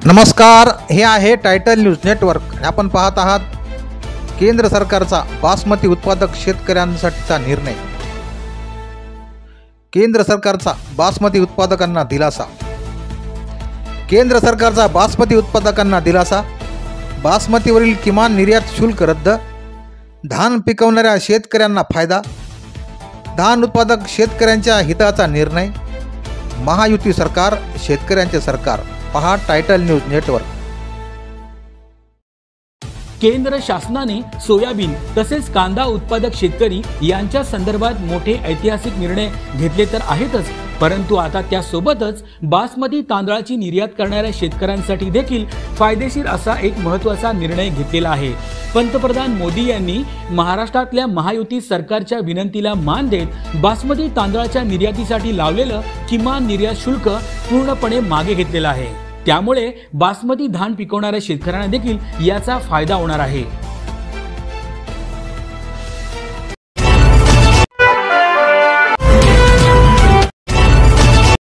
नमस्कार, हे आहे टायटल न्यूज नेटवर्क आणि आपण पाहत आहात केंद्र सरकारचा बासमती उत्पादक शेतकऱ्यांसाठीचा निर्णय। केंद्र सरकारचा बासमती उत्पादकांना दिलासा। केंद्र सरकारचा बासमती उत्पादकांना दिलासा। बासमतीवरील किमान निर्यात शुल्क रद्द। धान पिकवणाऱ्या शेतकऱ्यांना फायदा। धान उत्पादक शेतकऱ्यांच्या हिताचा निर्णय। महायुती सरकार शेतकऱ्यांचे सरकार। पहा टायटल न्यूज नेटवर्क। केंद्र शासनाने सोयाबीन तसेच कांदा उत्पादक शेतकरी यांच्या संदर्भात मोठे ऐतिहासिक निर्णय घेतले तर आहेतच, परंतु आता त्यासोबतच बासमती तांदळाची निर्यात करणाऱ्या शेतकऱ्यांसाठी देखील फायदेशीर असा एक महत्त्वाचा निर्णय घेतलेला आहे। पंतप्रधान मोदी यांनी महाराष्ट्रातल्या महायुती सरकारच्या विनंतीला मान देत बासमती तांदळाच्या निर्यातीसाठी लावलेलं किमान निर्यात शुल्क पूर्णपणे मागे घेतलेलं आहे। त्यामुळे बासमती धान पिकवणाऱ्या शेतकऱ्यांना देखील याचा फायदा होणार आहे।